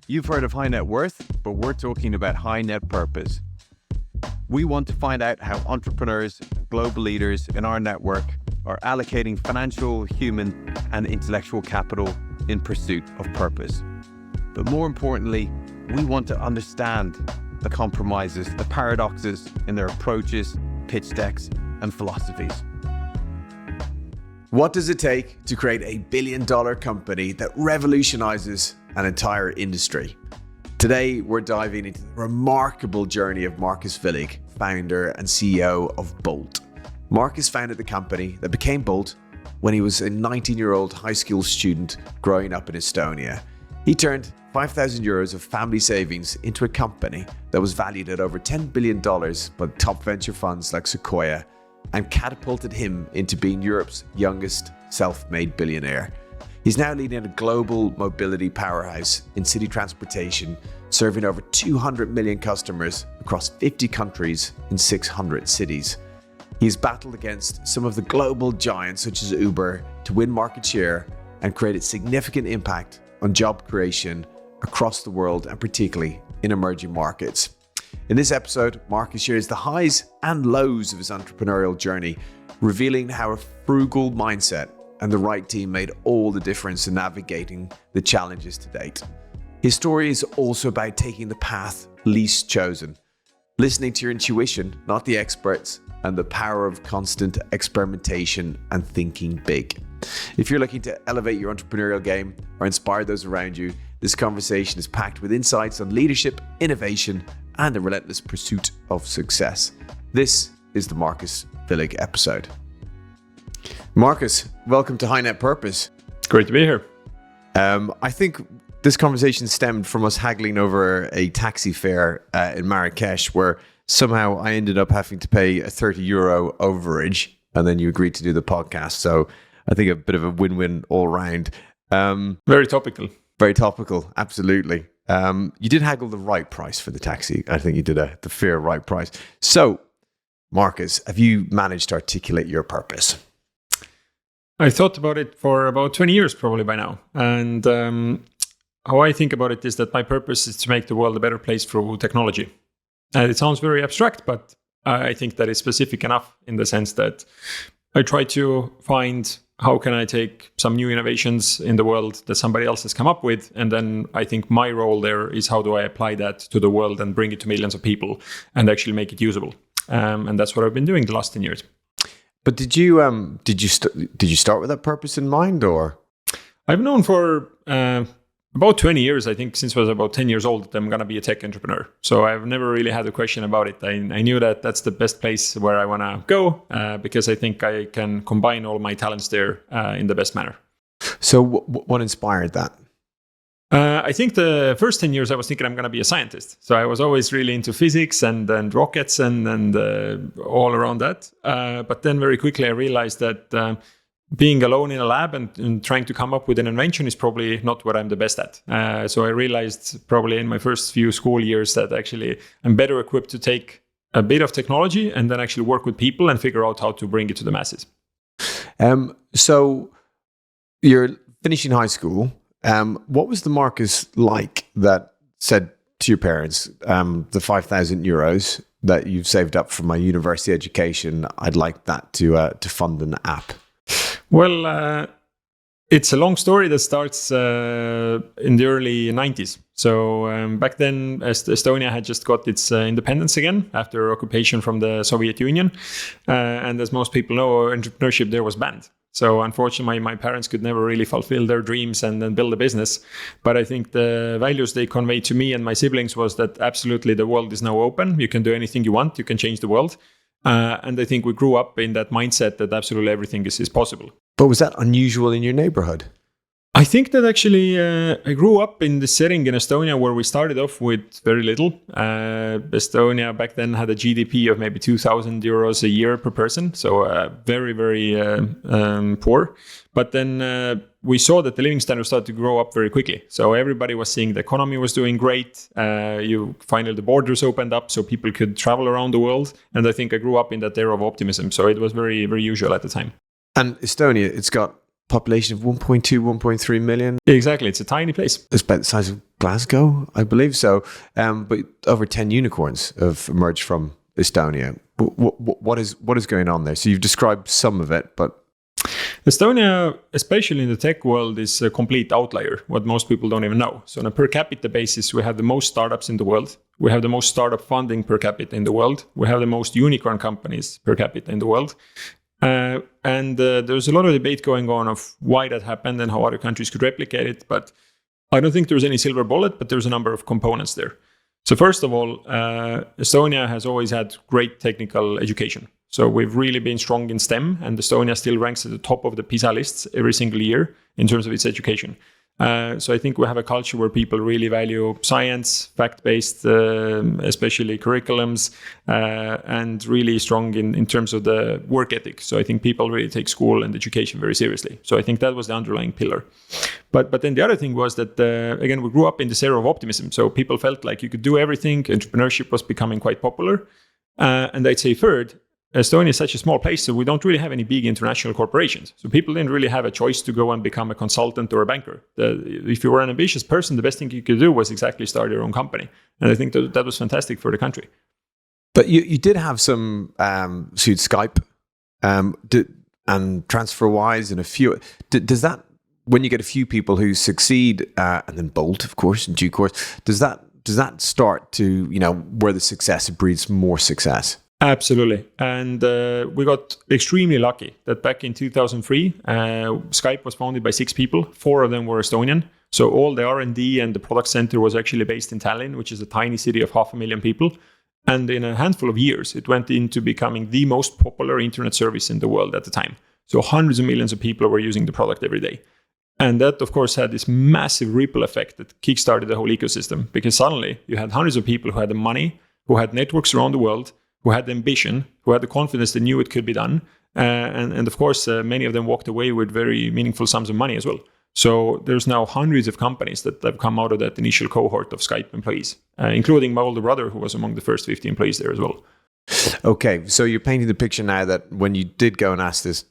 You've heard of high net worth, but we're talking about high net purpose. We want to find out how entrepreneurs, global leaders in our network are allocating financial, human, and intellectual capital in pursuit of purpose. But more importantly, we want to understand the compromises, the paradoxes in their approaches, pitch decks, and philosophies. What does it take to create a billion-dollar company that revolutionizes an entire industry? Today, we're diving into the remarkable journey of Markus Villig, founder and CEO of Bolt. Markus founded the company that became Bolt when he was a 19-year-old high school student growing up in Estonia. He turned 5,000 euros of family savings into a company that was valued at over $10 billion by top venture funds like Sequoia, and catapulted him into being Europe's youngest self-made billionaire. He's now leading a global mobility powerhouse in city transportation, serving over 200 million customers across 50 countries in 600 cities. He's battled against some of the global giants such as Uber to win market share and created significant impact on job creation across the world, and particularly in emerging markets. In this episode, Markus shares the highs and lows of his entrepreneurial journey, revealing how a frugal mindset and the right team made all the difference in navigating the challenges to date. His story is also about taking the path least chosen, listening to your intuition, not the experts, and the power of constant experimentation and thinking big. If you're looking to elevate your entrepreneurial game or inspire those around you, this conversation is packed with insights on leadership, innovation, and the relentless pursuit of success. This is the Markus Villig episode. Markus, welcome to High Net Purpose. Great to be here. I think this conversation stemmed from us haggling over a taxi fare in Marrakesh, where somehow I ended up having to pay a 30 euro overage, and then you agreed to do the podcast. So I think a bit of a win-win all round. Very topical. Very topical, absolutely. You did haggle the right price for the taxi. I think you did the fair right price. So, Markus, have you managed to articulate your purpose? I thought about it for about 20 years probably by now. And how I think about it is that my purpose is to make the world a better place through technology. And it sounds very abstract, but I think that it's specific enough in the sense that I try to find how can I take some new innovations in the world that somebody else has come up with, and then I think my role there is how do I apply that to the world and bring it to millions of people and actually make it usable. And that's what I've been doing the last 10 years. But did you start with that purpose in mind, or? I've known for about 20 years, I think, since I was about 10 years old, that I'm going to be a tech entrepreneur. So I've never really had a question about it. I knew that that's the best place where I want to go because I think I can combine all my talents there in the best manner. So what inspired that? I think the first 10 years I was thinking I'm going to be a scientist. So I was always really into physics and rockets and all around that. But then very quickly I realized that being alone in a lab and trying to come up with an invention is probably not what I'm the best at. So I realized probably in my first few school years that actually I'm better equipped to take a bit of technology and then actually work with people and figure out how to bring it to the masses. So you're finishing high school. What was the Markus like that said to your parents, the 5,000 euros that you've saved up from my university education, I'd like that to fund an app? Well, it's a long story that starts in the early 90s. So back then, Estonia had just got its independence again after occupation from the Soviet Union. And as most people know, entrepreneurship there was banned. So unfortunately, my parents could never really fulfill their dreams and then build a business. But I think the values they conveyed to me and my siblings was that absolutely the world is now open. You can do anything you want. You can change the world. And I think we grew up in that mindset that absolutely everything is possible. But was that unusual in your neighborhood? I think that actually I grew up in the setting in Estonia where we started off with very little. Estonia back then had a GDP of maybe 2,000 euros a year per person. So very, very poor. But then we saw that the living standard started to grow up very quickly. So everybody was seeing the economy was doing great. Finally, the borders opened up so people could travel around the world. And I think I grew up in that era of optimism. So it was very, very usual at the time. And Estonia, it's got population of 1.2, 1.3 million. Exactly. It's a tiny place. It's about the size of Glasgow, I believe so. But over 10 unicorns have emerged from Estonia. What is going on there? So you've described some of it, but Estonia, especially in the tech world, is a complete outlier, what most people don't even know. So on a per capita basis, we have the most startups in the world. We have the most startup funding per capita in the world. We have the most unicorn companies per capita in the world. And there's a lot of debate going on of why that happened and how other countries could replicate it. But I don't think there's any silver bullet, but there's a number of components there. So first of all, Estonia has always had great technical education. So we've really been strong in STEM, and Estonia still ranks at the top of the PISA lists every single year in terms of its education. So I think we have a culture where people really value science, fact-based, especially curriculums, and really strong in terms of the work ethic. So I think people really take school and education very seriously. So I think that was the underlying pillar. But then the other thing was that, again, we grew up in this era of optimism. So people felt like you could do everything. Entrepreneurship was becoming quite popular. And I'd say third, Estonia is such a small place, so we don't really have any big international corporations. So people didn't really have a choice to go and become a consultant or a banker. If you were an ambitious person, the best thing you could do was exactly start your own company. And I think that was fantastic for the country. But you did have some, so you'd Skype and TransferWise and a few. Does that, when you get a few people who succeed, and then Bolt, of course, in due course, does that start to, where the success breeds more success? Absolutely. And we got extremely lucky that back in 2003, Skype was founded by 6 people. 4 of them were Estonian. So all the R&D and the product center was actually based in Tallinn, which is a tiny city of 500,000 people. And in a handful of years, it went into becoming the most popular internet service in the world at the time. So hundreds of millions of people were using the product every day. And that, of course, had this massive ripple effect that kickstarted the whole ecosystem, because suddenly you had hundreds of people who had the money, who had networks around the world, who had the ambition, who had the confidence, they knew it could be done. And of course, many of them walked away with very meaningful sums of money as well. So there's now hundreds of companies that have come out of that initial cohort of Skype employees, including my older brother, who was among the first 50 employees there as well. Okay, so you're painting the picture now that when you did go and ask this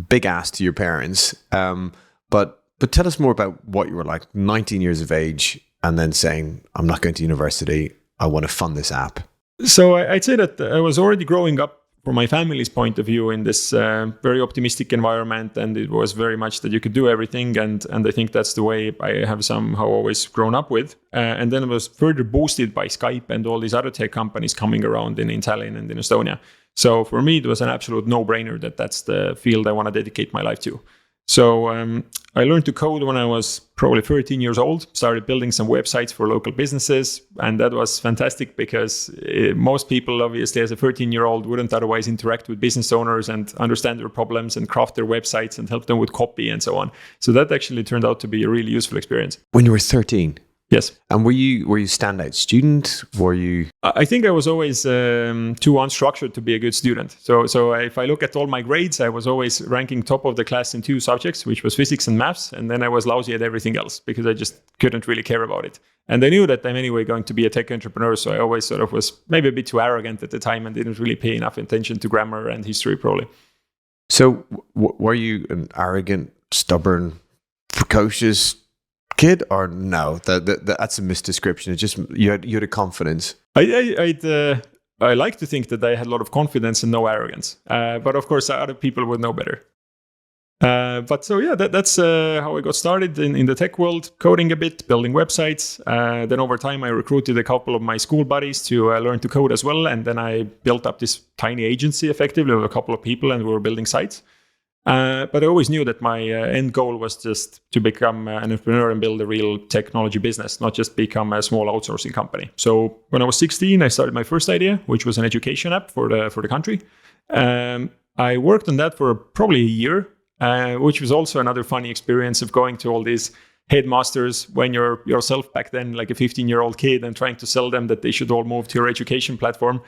big ask to your parents, but tell us more about what you were like, 19 years of age, and then saying, I'm not going to university, I want to fund this app. So I'd say that I was already growing up from my family's point of view in this very optimistic environment, and it was very much that you could do everything, and I think that's the way I have somehow always grown up with. And then it was further boosted by Skype and all these other tech companies coming around in Tallinn and in Estonia. So for me, it was an absolute no-brainer that that's the field I want to dedicate my life to. So I learned to code when I was probably 13 years old, started building some websites for local businesses. And that was fantastic because most people, obviously, as a 13-year-old, wouldn't otherwise interact with business owners and understand their problems and craft their websites and help them with copy and so on. So that actually turned out to be a really useful experience. When you were 13? Yes. And were you standout student? Were you? I think I was always too unstructured to be a good student. So if I look at all my grades, I was always ranking top of the class in 2 subjects, which was physics and maths. And then I was lousy at everything else because I just couldn't really care about it. And I knew that I'm anyway going to be a tech entrepreneur. So I always sort of was maybe a bit too arrogant at the time and didn't really pay enough attention to grammar and history probably. So were you an arrogant, stubborn, precocious kid, or no? That's a misdescription. It's just you had a confidence. I like to think that I had a lot of confidence and no arrogance, but of course other people would know better. But so yeah, that's how I got started in the tech world, coding a bit, building websites. Then over time I recruited a couple of my school buddies to learn to code as well, and then I built up this tiny agency effectively with a couple of people, and we were building sites. But I always knew that my end goal was just to become an entrepreneur and build a real technology business, not just become a small outsourcing company. So when I was 16, I started my first idea, which was an education app for the country. I worked on that for probably a year, which was also another funny experience of going to all these headmasters when you're yourself back then like a 15-year-old kid and trying to sell them that they should all move to your education platform.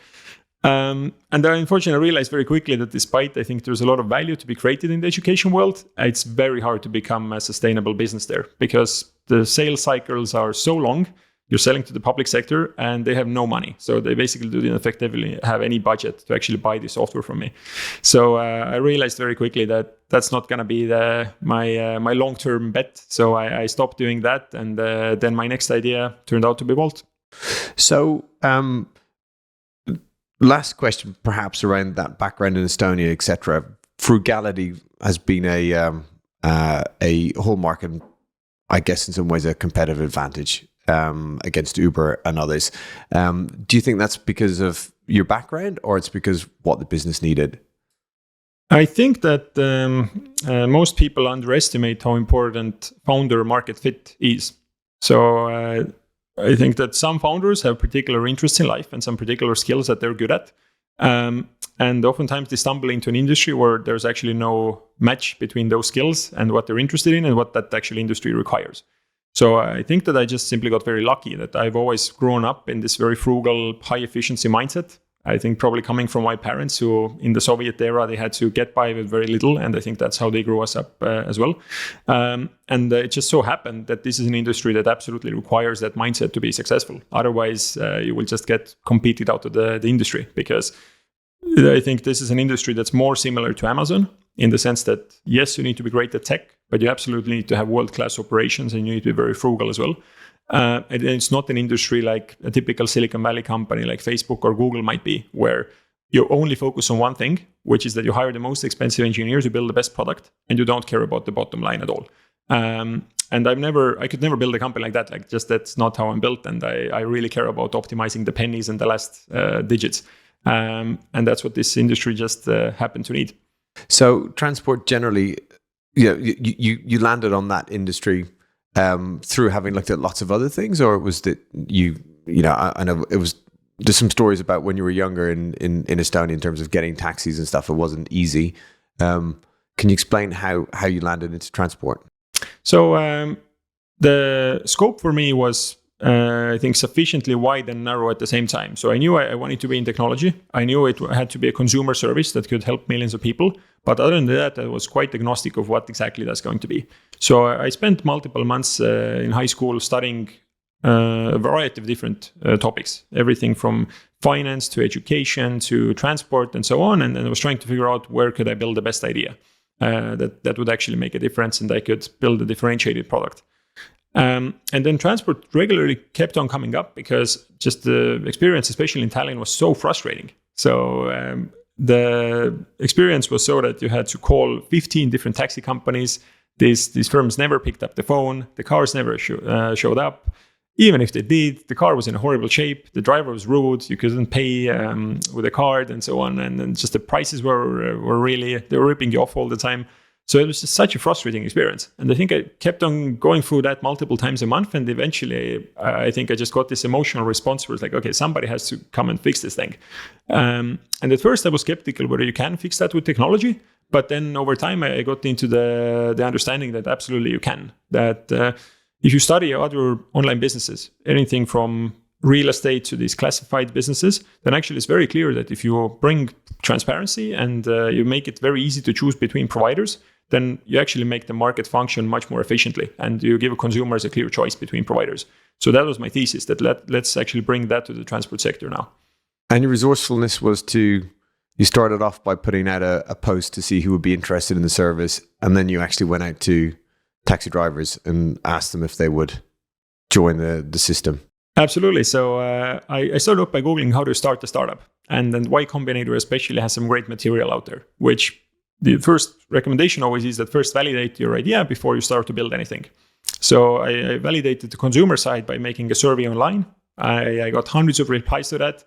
And then unfortunately I realized very quickly that despite I think there's a lot of value to be created in the education world, it's very hard to become a sustainable business there because the sales cycles are so long. You're selling to the public sector and they have no money. So they basically didn't effectively have any budget to actually buy the software from me. So I realized very quickly that that's not going to be my long-term bet. So I stopped doing that. And then my next idea turned out to be Bolt. So, last question, perhaps around that background in Estonia, etc. Frugality has been a hallmark, and I guess in some ways a competitive advantage against Uber and others. Do you think that's because of your background, or it's because what the business needed? I think that most people underestimate how important founder market fit is. So I think that some founders have particular interests in life and some particular skills that they're good at. And oftentimes they stumble into an industry where there's actually no match between those skills and what they're interested in and what that actual industry requires. So I think that I just simply got very lucky that I've always grown up in this very frugal, high efficiency mindset. I think probably coming from my parents, who in the Soviet era, they had to get by with very little. And I think that's how they grew us up as well. And it just so happened that this is an industry that absolutely requires that mindset to be successful. Otherwise, you will just get competed out of the industry, because I think this is an industry that's more similar to Amazon in the sense that, yes, you need to be great at tech, but you absolutely need to have world-class operations and you need to be very frugal as well. And it's not an industry like a typical Silicon Valley company like Facebook or Google might be, where you only focus on one thing, which is that you hire the most expensive engineers to build the best product, and you don't care about the bottom line at all. And I could never build a company like that. Like, just that's not how I'm built. And I really care about optimizing the pennies and the last digits. And that's what this industry just happened to need. So transport generally, you landed on that industry through having looked at lots of other things, or was that I know there's some stories about when you were younger in Estonia in terms of getting taxis and stuff. It wasn't easy. Can you explain how you landed into transport? So the scope for me was, I think, sufficiently wide and narrow at the same time. So I knew I wanted to be in technology. I knew it had to be a consumer service that could help millions of people. But other than that, I was quite agnostic of what exactly that's going to be. So I spent multiple months in high school studying a variety of different topics, everything from finance to education to transport and so on. And I was trying to figure out where could I build the best idea that would actually make a difference and I could build a differentiated product. And then transport regularly kept on coming up because just the experience, especially in Tallinn, was so frustrating. So the experience was so that you had to call 15 different taxi companies. These firms never picked up the phone. The cars never showed up. Even if they did, the car was in a horrible shape. The driver was rude. You couldn't pay with a card and so on. And then just the prices were really, they were ripping you off all the time. So it was just such a frustrating experience. And I think I kept on going through that multiple times a month. And eventually, I think I just got this emotional response where it's like, okay, somebody has to come and fix this thing. And at first I was skeptical whether you can fix that with technology. But then over time, I got into the understanding that absolutely you can. That if you study other online businesses, anything from real estate to these classified businesses, then actually it's very clear that if you bring transparency and you make it very easy to choose between providers, then you actually make the market function much more efficiently and you give consumers a clear choice between providers. So that was my thesis, that let's actually bring that to the transport sector now. And your resourcefulness was you started off by putting out a post to see who would be interested in the service, and then you actually went out to taxi drivers and asked them if they would join the system. Absolutely. So I started off by Googling how to start a startup. And then Y Combinator especially has some great material out there, which the first recommendation always is that first validate your idea before you start to build anything. So I validated the consumer side by making a survey online. I got hundreds of replies to that.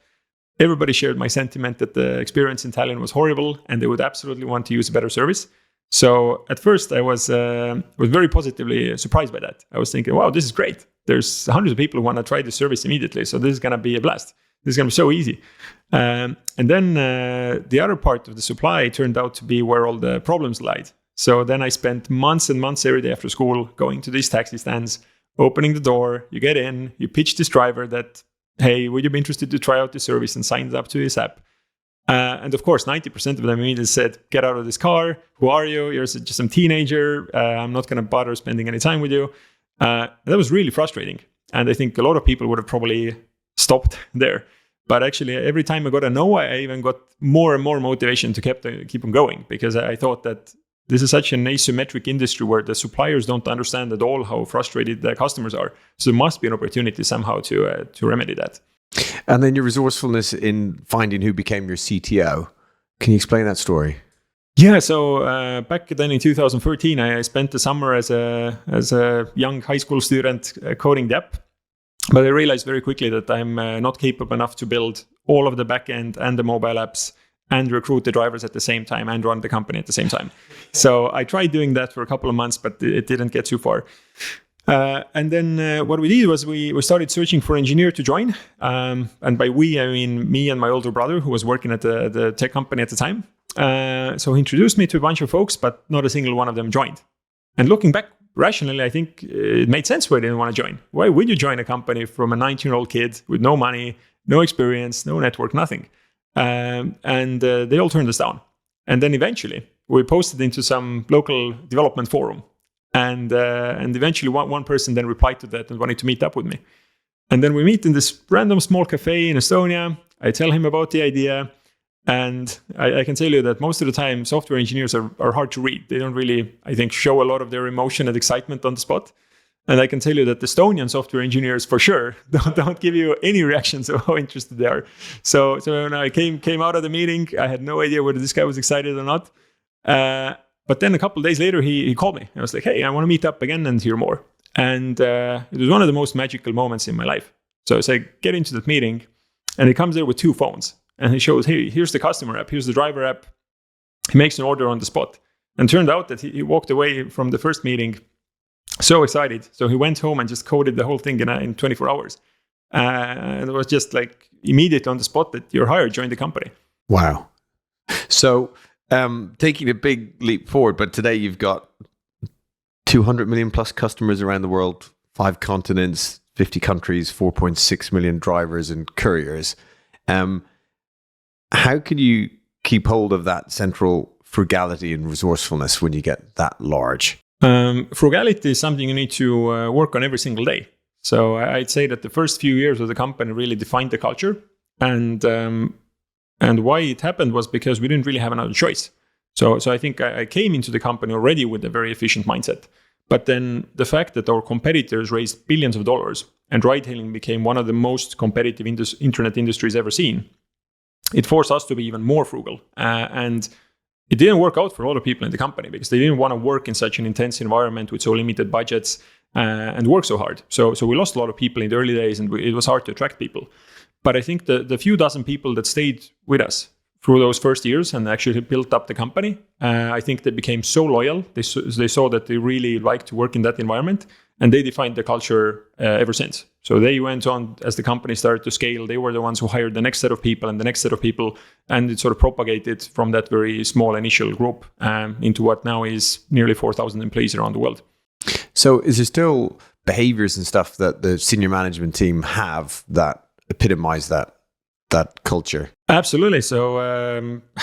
Everybody shared my sentiment that the experience in Tallinn was horrible and they would absolutely want to use a better service. So at first I was very positively surprised by that. I was thinking, wow, this is great. There's hundreds of people who want to try the service immediately. So this is going to be a blast. This is going to be so easy. And then the other part of the supply turned out to be where all the problems lied. So then I spent months and months every day after school going to these taxi stands, opening the door, you get in, you pitch this driver that, hey, would you be interested to try out this service, and signs up to this app. And of course, 90% of them immediately said, get out of this car. Who are you? You're just some teenager. I'm not going to bother spending any time with you. That was really frustrating. And I think a lot of people would have probably stopped there. But actually, every time I got a no, I even got more and more motivation to keep on going, because I thought that This is such an asymmetric industry where the suppliers don't understand at all how frustrated their customers are. So there must be an opportunity somehow to remedy that. And then your resourcefulness in finding who became your CTO. Can you explain that story? Yeah, so back then in 2013, I spent the summer as a young high school student coding the app. But I realized very quickly that I'm not capable enough to build all of the backend and the mobile apps and recruit the drivers at the same time and run the company at the same time. So I tried doing that for a couple of months, but it didn't get too far. And then what we did was we started searching for an engineer to join. And by we, I mean me and my older brother, who was working at the tech company at the time. So he introduced me to a bunch of folks, but not a single one of them joined. And looking back, rationally, I think it made sense why they didn't want to join. Why would you join a company from a 19-year-old kid with no money, no experience, no network, nothing? And they all turned us down. And then eventually, we posted into some local development forum. And eventually, one person then replied to that and wanted to meet up with me. And then we meet in this random small cafe in Estonia. I tell him about the idea. And I can tell you that most of the time, software engineers are hard to read. They don't really, I think, show a lot of their emotion and excitement on the spot. And I can tell you that the Estonian software engineers, for sure, don't give you any reactions of how interested they are. So when I came out of the meeting, I had no idea whether this guy was excited or not. But then a couple of days later, he called me. I was like, hey, I want to meet up again and hear more. And it was one of the most magical moments in my life. So I get into that meeting, and he comes there with 2 phones. And he shows, hey, here's the customer app, here's the driver app. He makes an order on the spot. And turned out that he walked away from the first meeting so excited. So he went home and just coded the whole thing in 24 hours. And it was just like immediate on the spot that you're hired, join the company. Wow. So taking a big leap forward, but today you've got 200 million plus customers around the world, 5 continents, 50 countries, 4.6 million drivers and couriers. How can you keep hold of that central frugality and resourcefulness when you get that large? Frugality is something you need to work on every single day. So I'd say that the first few years of the company really defined the culture. And why it happened was because we didn't really have another choice. So I think I came into the company already with a very efficient mindset. But then the fact that our competitors raised billions of dollars and ride-hailing became one of the most competitive internet industries ever seen, it forced us to be even more frugal. And it didn't work out for a lot of people in the company because they didn't want to work in such an intense environment with so limited budgets and work so hard. So we lost a lot of people in the early days, and it was hard to attract people. But I think the few dozen people that stayed with us through those first years and actually built up the company, I think they became so loyal. They saw that they really liked to work in that environment, and they defined the culture ever since. So they went on as the company started to scale. They were the ones who hired the next set of people and the next set of people, and it sort of propagated from that very small initial group into what now is nearly 4,000 employees around the world. So is there still behaviors and stuff that the senior management team have that epitomize that culture? Absolutely. So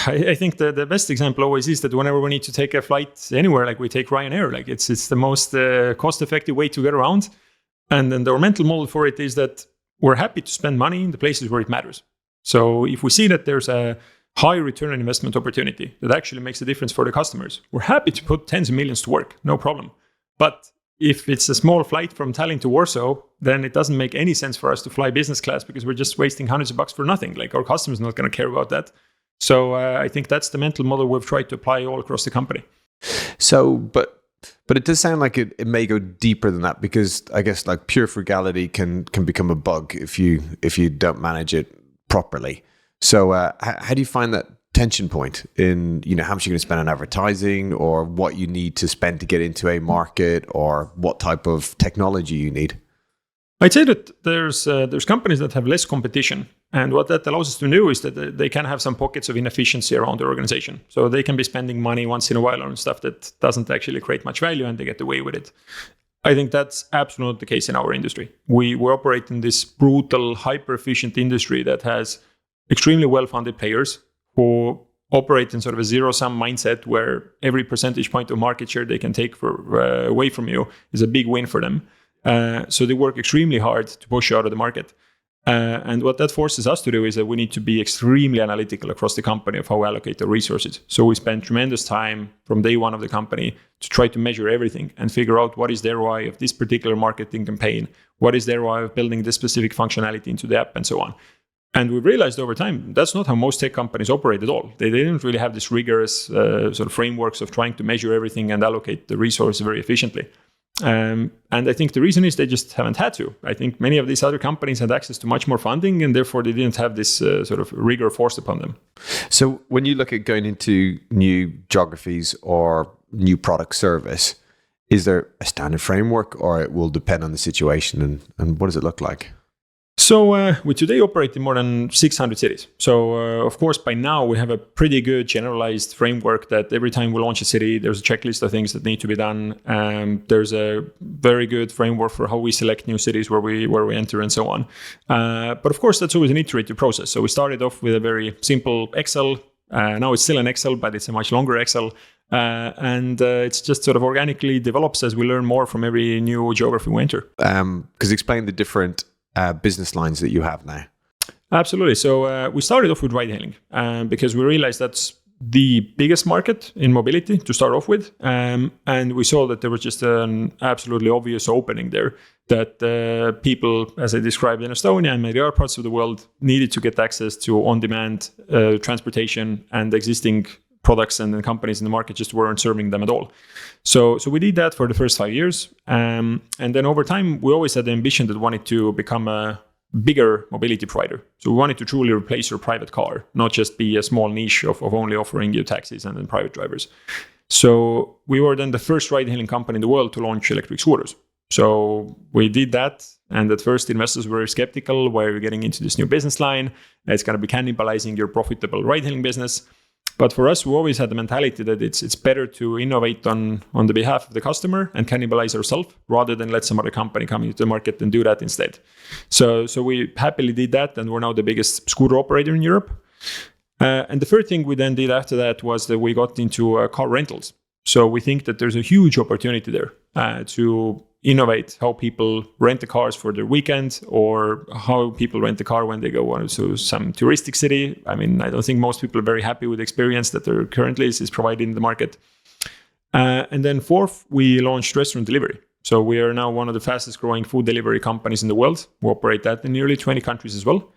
I think the best example always is that whenever we need to take a flight anywhere, like we take Ryanair, like it's the most cost-effective way to get around. And then our mental model for it is that we're happy to spend money in the places where it matters. So if we see that there's a high return on investment opportunity that actually makes a difference for the customers, we're happy to put tens of millions to work, no problem. But if it's a small flight from Tallinn to Warsaw, then it doesn't make any sense for us to fly business class because we're just wasting hundreds of bucks for nothing. Like our customers are not going to care about that. So I think that's the mental model we've tried to apply all across the company. So, but it does sound like it may go deeper than that, because I guess like pure frugality can become a bug if you don't manage it properly. So how do you find that tension point in, how much you're going to spend on advertising, or what you need to spend to get into a market, or what type of technology you need? I'd say that there's companies that have less competition, and what that allows us to do is that they can have some pockets of inefficiency around the organization. So they can be spending money once in a while on stuff that doesn't actually create much value, and they get away with it. I think that's absolutely the case in our industry. We operate in this brutal, hyper-efficient industry that has extremely well-funded players who operate in sort of a zero-sum mindset where every percentage point of market share they can take away from you is a big win for them. So they work extremely hard to push you out of the market. And what that forces us to do is that we need to be extremely analytical across the company of how we allocate the resources. So we spend tremendous time from day one of the company to try to measure everything and figure out what is the ROI of this particular marketing campaign, what is the ROI of building this specific functionality into the app, and so on. And we realized over time, that's not how most tech companies operate at all. They didn't really have this rigorous sort of frameworks of trying to measure everything and allocate the resource very efficiently. And I think the reason is they just haven't had to. I think many of these other companies had access to much more funding, and therefore they didn't have this sort of rigor forced upon them. So when you look at going into new geographies or new product service, is there a standard framework, or it will depend on the situation, and what does it look like? So we today operate in more than 600 cities. So of course, by now we have a pretty good generalized framework that every time we launch a city, there's a checklist of things that need to be done. There's a very good framework for how we select new cities where we enter and so on. But of course, that's always an iterative process. So we started off with a very simple Excel. Now it's still an Excel, but it's a much longer Excel. And it's just sort of organically develops as we learn more from every new geography we enter. Because explain the different business lines that you have now. Absolutely. So we started off with ride hailing because we realized that's the biggest market in mobility to start off with. And we saw that there was just an absolutely obvious opening there that people, as I described in Estonia and many other parts of the world, needed to get access to on-demand transportation, and existing products and the companies in the market just weren't serving them at all. So we did that for the first 5 years. And then over time, we always had the ambition that we wanted to become a bigger mobility provider. So we wanted to truly replace your private car, not just be a small niche of only offering you taxis and then private drivers. So we were then the first ride-hailing company in the world to launch electric scooters. So we did that. And at first, investors were skeptical. Why are you getting into this new business line? It's going to be cannibalizing your profitable ride-hailing business. But for us, we always had the mentality that it's better to innovate on the behalf of the customer and cannibalize ourselves rather than let some other company come into the market and do that instead. So we happily did that, and we're now the biggest scooter operator in Europe. And the third thing we then did after that was that we got into car rentals. So we think that there's a huge opportunity there to innovate how people rent the cars for their weekend, or how people rent the car when they go to some touristic city. I mean, I don't think most people are very happy with the experience that there currently is provided in the market. And then fourth, we launched restaurant delivery. So we are now one of the fastest growing food delivery companies in the world. We operate that in nearly 20 countries as well.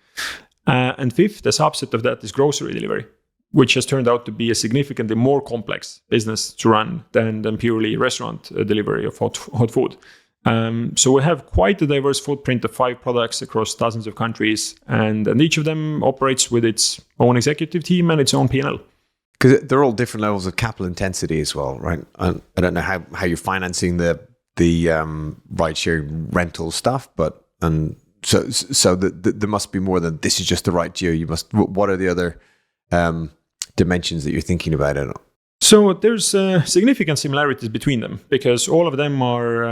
And fifth, the subset of that is grocery delivery, which has turned out to be a significantly more complex business to run than purely restaurant delivery of hot food. So we have quite a diverse footprint of 5 products across dozens of countries, and each of them operates with its own executive team and its own P&L. Because they're all different levels of capital intensity as well, right? I don't know how you're financing the ride-sharing rental stuff, but so there must be more than this is just the right geo. What are the other dimensions that you're thinking about it? So there's significant similarities between them, because all of them are,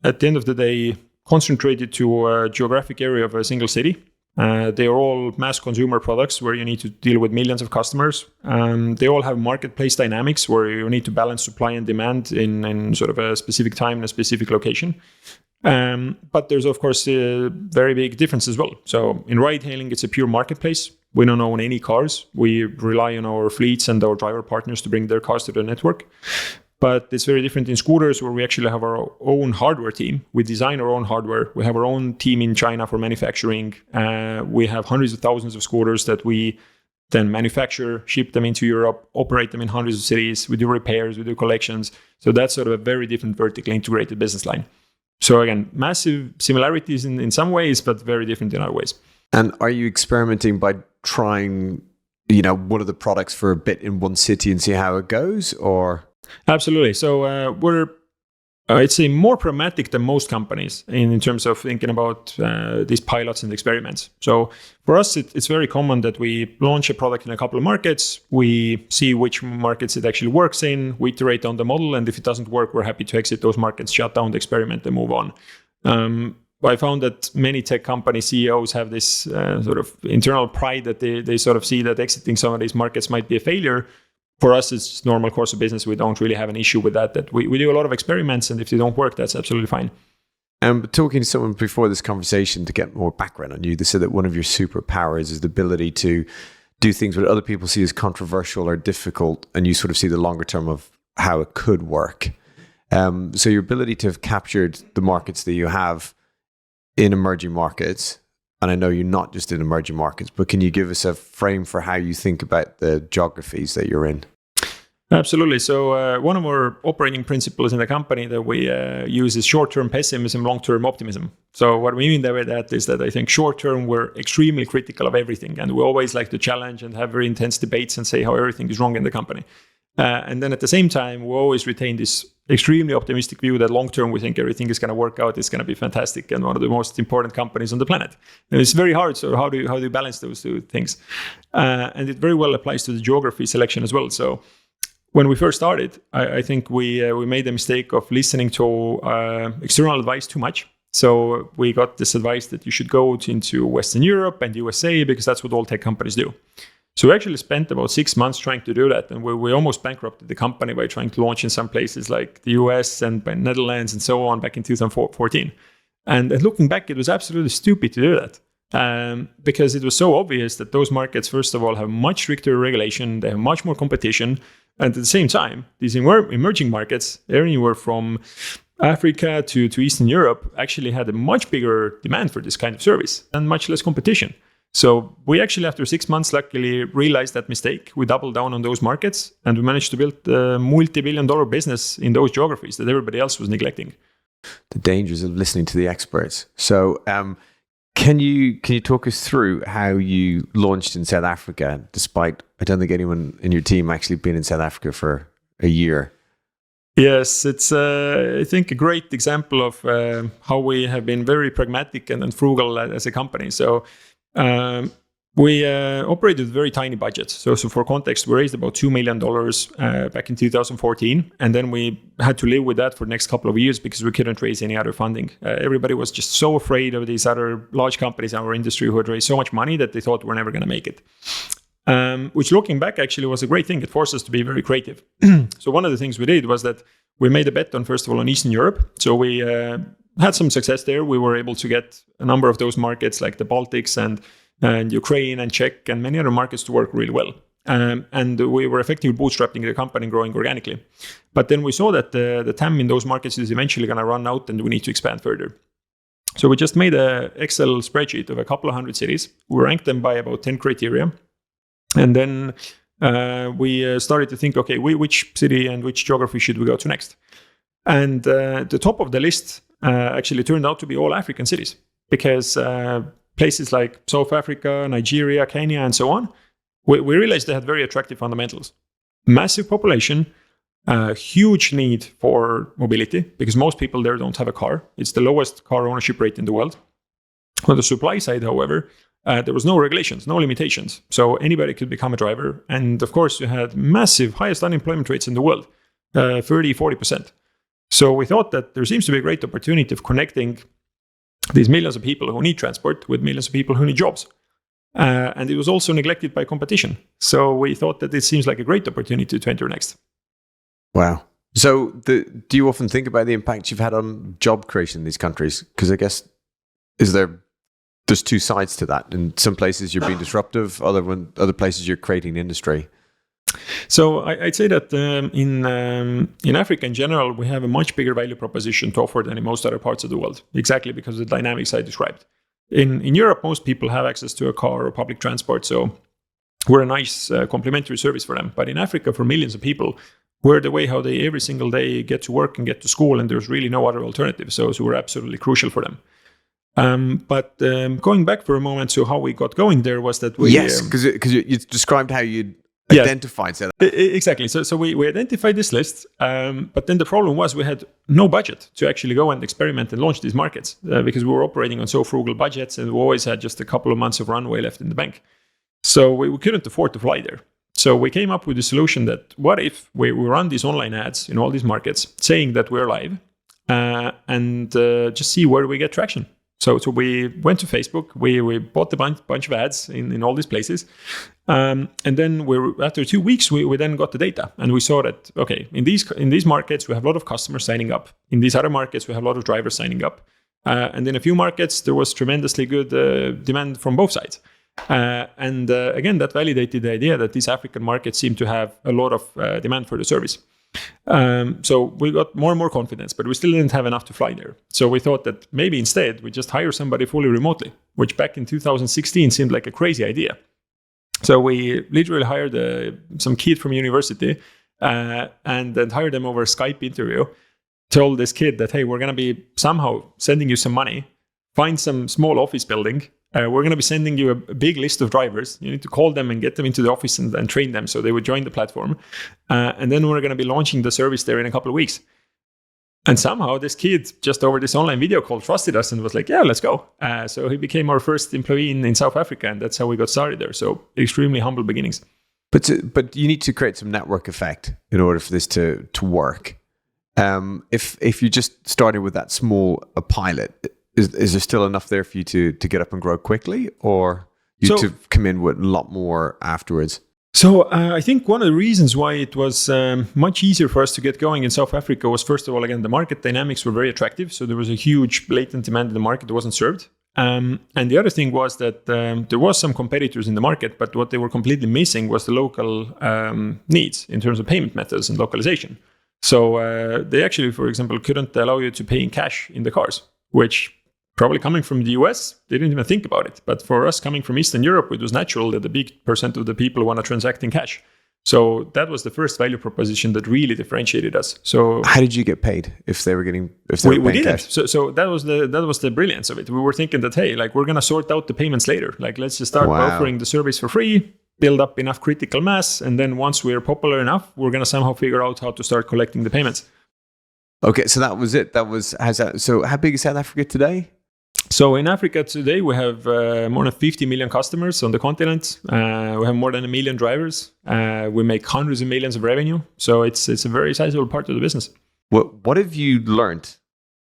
at the end of the day, concentrated to a geographic area of a single city. They are all mass consumer products where you need to deal with millions of customers. They all have marketplace dynamics where you need to balance supply and demand in sort of a specific time in a specific location. But there's, of course, a very big difference as well. So in ride-hailing, it's a pure marketplace. We don't own any cars. We rely on our fleets and our driver partners to bring their cars to the network. But it's very different in scooters, where we actually have our own hardware team. We design our own hardware. We have our own team in China for manufacturing. We have hundreds of thousands of scooters that we then manufacture, ship them into Europe, operate them in hundreds of cities. We do repairs, we do collections. So that's sort of a very different vertically integrated business line. So again, massive similarities in some ways, but very different in other ways. And are you experimenting by trying, one of the products for a bit in one city and see how it goes, or? Absolutely. So we're, I'd say, more pragmatic than most companies in terms of thinking about these pilots and experiments. So for us, it's very common that we launch a product in a couple of markets. We see which markets it actually works in. We iterate on the model. And if it doesn't work, we're happy to exit those markets, shut down the experiment, and move on. I found that many tech company CEOs have this sort of internal pride that they sort of see that exiting some of these markets might be a failure. For us, it's normal course of business. We don't really have an issue with that we do a lot of experiments, and if they don't work, that's absolutely fine. Talking to someone before this conversation to get more background on you, they said that one of your superpowers is the ability to do things that other people see as controversial or difficult, and you sort of see the longer term of how it could work. So your ability to have captured the markets that you have in emerging markets, and I know you're not just in emerging markets, but can you give us a frame for how you think about the geographies that you're in? Absolutely. So one of our operating principles in the company that we use is short-term pessimism, long-term optimism. So what we mean by that is that I think short-term we're extremely critical of everything, and we always like to challenge and have very intense debates and say how everything is wrong in the company. And then at the same time, we always retain this extremely optimistic view that long-term we think everything is going to work out, it's going to be fantastic, and one of the most important companies on the planet. And it's very hard. So how do you balance those two things? And it very well applies to the geography selection as well. So when we first started, I think we made the mistake of listening to external advice too much. So we got this advice that you should go into Western Europe and USA because that's what all tech companies do. So we actually spent about 6 months trying to do that, and we almost bankrupted the company by trying to launch in some places like the US and Netherlands and so on back in 2014. And looking back, it was absolutely stupid to do that. Because it was so obvious that those markets, first of all, have much stricter regulation, they have much more competition, and at the same time, these emerging markets, anywhere from Africa to Eastern Europe, actually had a much bigger demand for this kind of service and much less competition. So we actually, after 6 months, luckily realized that mistake. We doubled down on those markets, and we managed to build a multi-billion-dollar business in those geographies that everybody else was neglecting. The dangers of listening to the experts. So, Can you talk us through how you launched in South Africa, despite I don't think anyone in your team actually been in South Africa for a year? Yes, it's I think a great example of how we have been very pragmatic and frugal as a company. So we operated with very tiny budgets. So for context, we raised about $2 million back in 2014. And then we had to live with that for the next couple of years because we couldn't raise any other funding. Everybody was just so afraid of these other large companies in our industry who had raised so much money that they thought we're never going to make it. Which looking back actually was a great thing. It forced us to be very creative. So one of the things we did was that we made a bet on, first of all, on Eastern Europe. So we had some success there. We were able to get a number of those markets like the Baltics and Ukraine and Czech and many other markets to work really well. And we were effectively bootstrapping the company and growing organically. But then we saw that the TAM in those markets is eventually going to run out and we need to expand further. So we just made an Excel spreadsheet of a couple of hundred cities. We ranked them by about 10 criteria. And then we started to think, okay, which city and which geography should we go to next? And the top of the list actually turned out to be all African cities because places like South Africa, Nigeria, Kenya, and so on, we realized they had very attractive fundamentals. Massive population, huge need for mobility because most people there don't have a car. It's the lowest car ownership rate in the world. On the supply side, however, there was no regulations, no limitations. So anybody could become a driver. And of course, you had massive, highest unemployment rates in the world, 30-40%. So we thought that there seems to be a great opportunity of connecting these millions of people who need transport with millions of people who need jobs. And it was also neglected by competition. So we thought that it seems like a great opportunity to enter next. Wow. So do you often think about the impact you've had on job creation in these countries? Because I guess, there's two sides to that. In some places you're being disruptive, other places you're creating industry. So I'd say that in Africa in general, we have a much bigger value proposition to offer than in most other parts of the world, exactly because of the dynamics I described. In Europe, most people have access to a car or public transport, so we're a nice complementary service for them. But in Africa, for millions of people, we're the way how they every single day get to work and get to school, and there's really no other alternative. So we're absolutely crucial for them. But going back for a moment to how we got going there was that we... Yes, because you described how you identified that. Exactly. So we identified this list, but then the problem was we had no budget to actually go and experiment and launch these markets because we were operating on so frugal budgets and we always had just a couple of months of runway left in the bank. So we couldn't afford to fly there. So we came up with a solution that what if we run these online ads in all these markets saying that we're live and just see where we get traction. So we went to Facebook, we bought a bunch of ads in all these places. And then after 2 weeks, we then got the data and we saw that, okay, in these markets, we have a lot of customers signing up. In these other markets, we have a lot of drivers signing up. And in a few markets, there was tremendously good demand from both sides. Again, that validated the idea that these African markets seem to have a lot of demand for the service. So we got more and more confidence, but we still didn't have enough to fly there. So we thought that maybe instead we just hire somebody fully remotely, which back in 2016 seemed like a crazy idea. So we literally hired some kid from university and then hired them over a Skype interview. Told this kid that, hey, we're going to be somehow sending you some money, find some small office building. We're going to be sending you a big list of drivers. You need to call them and get them into the office and train them so they would join the platform. And then we're going to be launching the service there in a couple of weeks. And somehow this kid, just over this online video call, trusted us and was like, yeah, let's go. So he became our first employee in South Africa, and that's how we got started there. So extremely humble beginnings. But you need to create some network effect in order for this to work. If you just started with that small pilot, is there still enough there for you to get up and grow quickly, or to come in with a lot more afterwards? So I think one of the reasons why it was much easier for us to get going in South Africa was, first of all, again, the market dynamics were very attractive. So there was a huge latent demand in the market that wasn't served. And the other thing was that there was some competitors in the market, but what they were completely missing was the local needs in terms of payment methods and localization. So they actually, for example, couldn't allow you to pay in cash in the cars, which probably coming from the US, they didn't even think about it. But for us coming from Eastern Europe, it was natural that a big percent of the people want to transact in cash. So that was the first value proposition that really differentiated us. So how did you get paid if they were we paying didn't. cash? So that was the brilliance of it. We were thinking that, hey, like, we're gonna sort out the payments later. Like, let's just start offering the service for free, build up enough critical mass, and then once we're popular enough, we're gonna somehow figure out how to start collecting the payments. Okay, so that was it. So how big is South Africa today? So in Africa today, we have more than 50 million customers on the continent. We have more than 1 million drivers. We make hundreds of millions of revenue. So it's a very sizable part of the business. What have you learned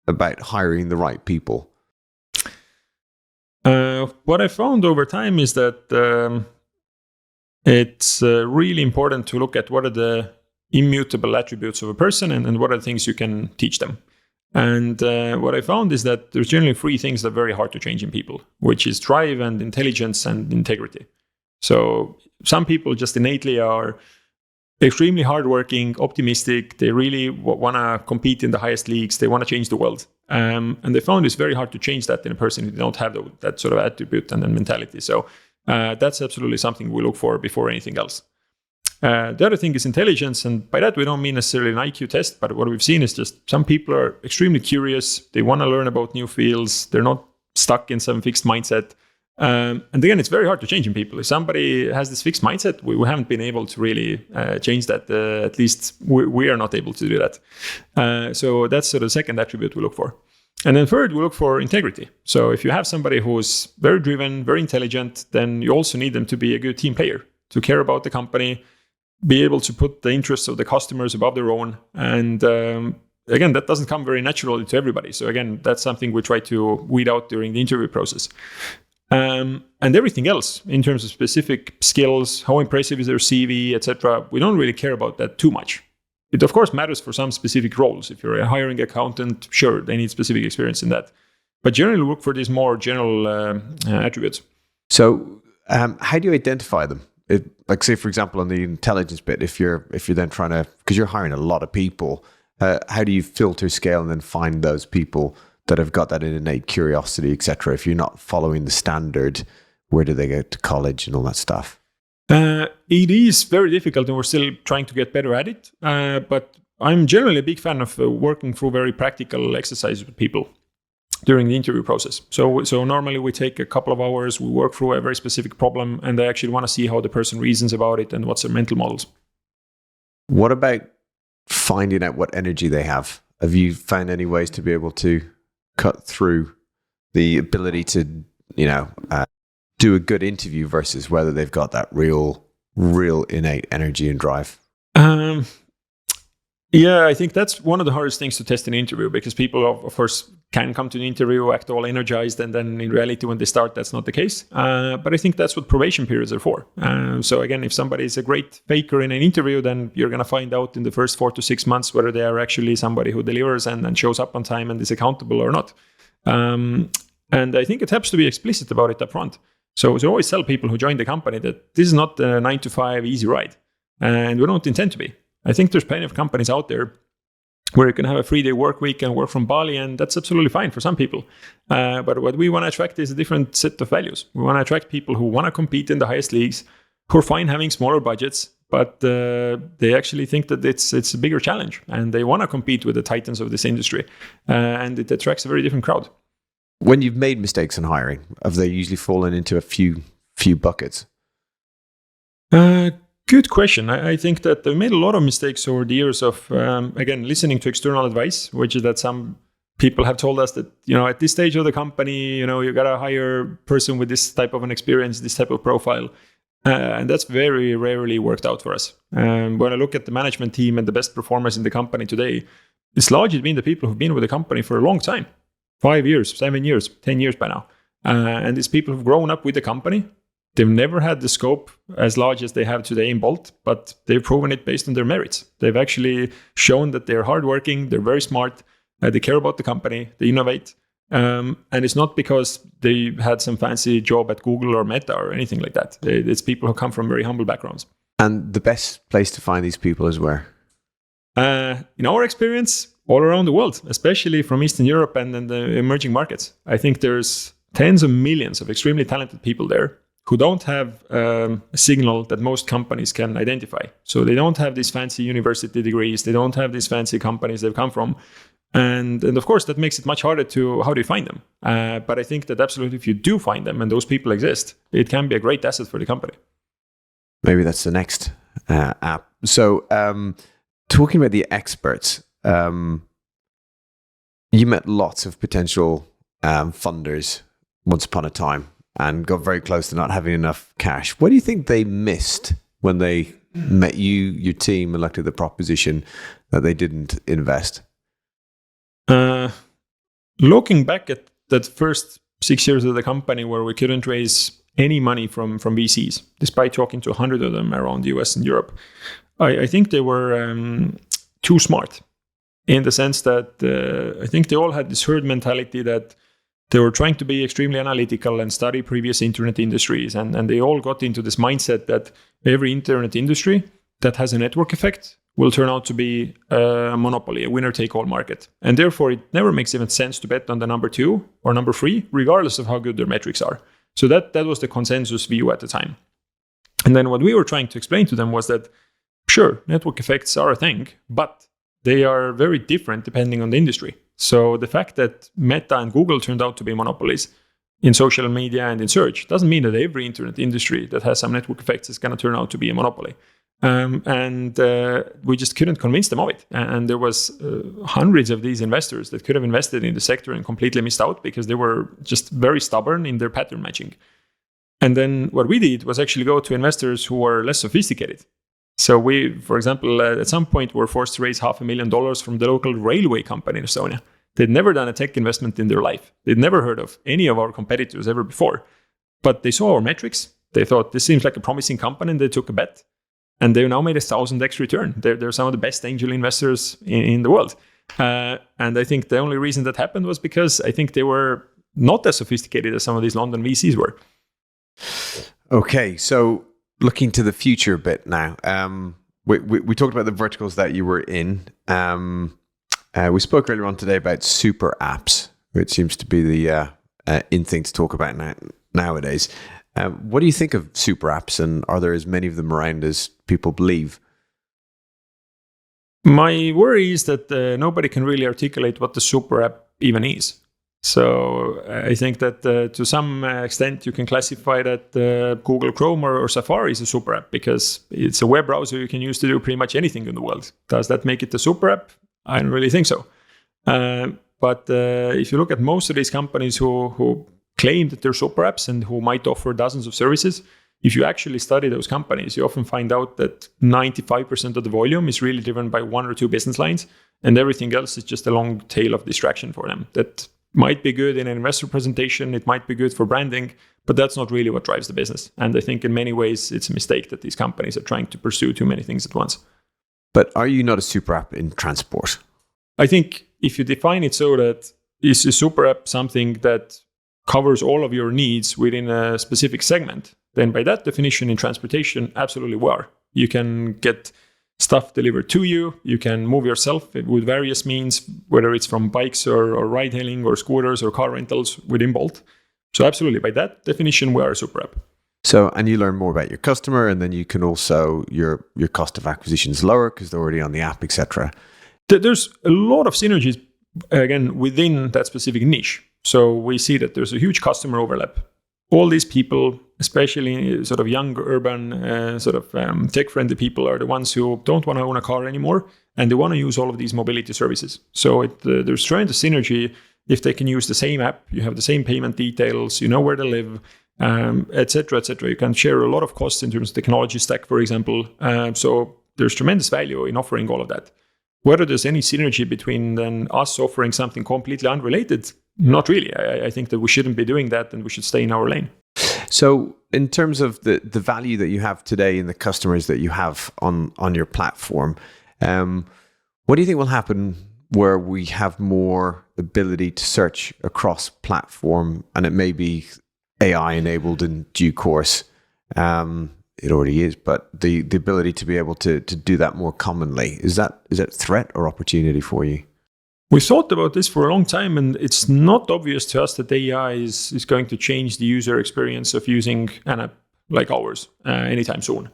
about hiring the right people? What I found over time is that it's really important to look at what are the immutable attributes of a person and what are the things you can teach them. And what I found is that there's generally 3 things that are very hard to change in people, which is drive and intelligence and integrity. So some people just innately are extremely hardworking, optimistic. They really want to compete in the highest leagues. They want to change the world. And they found it's very hard to change that in a person who don't have that sort of attribute and mentality. So that's absolutely something we look for before anything else. The other thing is intelligence, and by that we don't mean necessarily an IQ test, but what we've seen is just some people are extremely curious. They want to learn about new fields. They're not stuck in some fixed mindset. And again, it's very hard to change in people. If somebody has this fixed mindset, we haven't been able to really change that. At least we are not able to do that. So that's sort of the second attribute we look for. And then third, we look for integrity. So if you have somebody who's very driven, very intelligent, then you also need them to be a good team player, to care about the company, be able to put the interests of the customers above their own. And again, that doesn't come very naturally to everybody. So again, that's something we try to weed out during the interview process. And everything else in terms of specific skills, how impressive is their CV, etc., we don't really care about that too much. It of course matters for some specific roles. If you're a hiring accountant, sure, they need specific experience in that. But generally look for these more general attributes. So how do you identify them? Like, say, for example, on the intelligence bit, if you're then trying to, because you're hiring a lot of people, how do you filter, scale, and then find those people that have got that innate curiosity, etc.? If you're not following the standard, where do they go to college and all that stuff? It is very difficult, and we're still trying to get better at it. But I'm generally a big fan of working through very practical exercises with people during the interview process. So normally we take a couple of hours, we work through a very specific problem, and I actually want to see how the person reasons about it and what's their mental models. What about finding out what energy they have? Have you found any ways to be able to cut through the ability to, do a good interview versus whether they've got that real innate energy and drive? Yeah, I think that's one of the hardest things to test in an interview, because people, of course, can come to an interview, act all energized, and then in reality, when they start, that's not the case. But I think that's what probation periods are for. So again, if somebody is a great faker in an interview, then you're going to find out in the first 4 to 6 months whether they are actually somebody who delivers and shows up on time and is accountable or not. And I think it helps to be explicit about it up front. So I always tell people who join the company that this is not a 9 to 5 easy ride. And we don't intend to be. I think there's plenty of companies out there where you can have a 3-day work week and work from Bali, and that's absolutely fine for some people. But what we want to attract is a different set of values. We want to attract people who want to compete in the highest leagues, who are fine having smaller budgets, but they actually think that it's a bigger challenge, and they want to compete with the titans of this industry. And it attracts a very different crowd. When you've made mistakes in hiring, have they usually fallen into a few buckets? Good question. I think that they made a lot of mistakes over the years of, again, listening to external advice, which is that some people have told us that, at this stage of the company, you got to hire a person with this type of an experience, this type of profile. And that's very rarely worked out for us. When I look at the management team and the best performers in the company today, it's largely been the people who've been with the company for a long time. 5 years, 7 years, 10 years by now. And these people who've grown up with the company. They've never had the scope as large as they have today in Bolt, but they've proven it based on their merits. They've actually shown that they're hardworking, they're very smart, they care about the company, they innovate. And it's not because they had some fancy job at Google or Meta or anything like that. It's people who come from very humble backgrounds. And the best place to find these people is where? In our experience, all around the world, especially from Eastern Europe and then the emerging markets. I think there's tens of millions of extremely talented people there who don't have a signal that most companies can identify. So they don't have these fancy university degrees. They don't have these fancy companies they've come from. And of course, that makes it much harder to, how do you find them? But I think that absolutely, if you do find them and those people exist, it can be a great asset for the company. Maybe that's the next app. So talking about the experts, you met lots of potential funders once upon a time and got very close to not having enough cash. What do you think they missed when they met you, your team, and looked at the proposition that they didn't invest? Looking back at that first 6 years of the company where we couldn't raise any money from VCs, despite talking to 100 of them around the US and Europe, I think they were too smart in the sense that I think they all had this herd mentality that they were trying to be extremely analytical and study previous internet industries. And they all got into this mindset that every internet industry that has a network effect will turn out to be a monopoly, a winner-take-all market. And therefore, it never makes even sense to bet on the number 2 or number 3, regardless of how good their metrics are. So that was the consensus view at the time. And then what we were trying to explain to them was that, sure, network effects are a thing, but they are very different depending on the industry. So the fact that Meta and Google turned out to be monopolies in social media and in search doesn't mean that every internet industry that has some network effects is going to turn out to be a monopoly. And we just couldn't convince them of it. And there was hundreds of these investors that could have invested in the sector and completely missed out because they were just very stubborn in their pattern matching. And then what we did was actually go to investors who were less sophisticated. So we, for example, at some point were forced to raise $500,000 from the local railway company in Estonia. They'd never done a tech investment in their life. They'd never heard of any of our competitors ever before. But they saw our metrics. They thought this seems like a promising company, and they took a bet. And they've now made a 1,000x return. They're some of the best angel investors in the world. And I think the only reason that happened was because I think they were not as sophisticated as some of these London VCs were. Okay, so looking to the future a bit now. We talked about the verticals that you were in. We spoke earlier on today about super apps, which seems to be the in thing to talk about nowadays. What do you think of super apps, and are there as many of them around as people believe? My worry is that nobody can really articulate what the super app even is. So I think that to some extent you can classify that Google Chrome or Safari is a super app because it's a web browser you can use to do pretty much anything in the world. Does that make it a super app? I don't really think so. But if you look at most of these companies who claim that they're super apps and who might offer dozens of services, if you actually study those companies, you often find out that 95% of the volume is really driven by 1 or 2 business lines, and everything else is just a long tail of distraction for them. That might be good in an investor presentation, it might be good for branding, but that's not really what drives the business. And I think in many ways, it's a mistake that these companies are trying to pursue too many things at once. But are you not a super app in transport? I think if you define it so that is a super app something that covers all of your needs within a specific segment, then by that definition in transportation, absolutely we are. You can get stuff delivered to you. You can move yourself with various means, whether it's from bikes or ride hailing or scooters or car rentals within Bolt. So absolutely, by that definition, we are a super app. So, and you learn more about your customer, and then you can also, your cost of acquisition is lower because they're already on the app, etc. There's a lot of synergies, again, within that specific niche. So we see that there's a huge customer overlap. All these people, especially sort of young, urban, tech-friendly people, are the ones who don't want to own a car anymore, and they want to use all of these mobility services. So there's tremendous synergy if they can use the same app, you have the same payment details, you know where they live, etc., etc. You can share a lot of costs in terms of technology stack, for example. So there's tremendous value in offering all of that. Whether there's any synergy between then us offering something completely unrelated, not really. I think that we shouldn't be doing that, and we should stay in our lane. So in terms of the value that you have today and the customers that you have on your platform, what do you think will happen where we have more ability to search across platform, and it may be AI enabled in due course? It already is, but the ability to be able to do that more commonly, is that threat or opportunity for you? We thought about this for a long time, and it's not obvious to us that AI is going to change the user experience of using an app like ours anytime soon.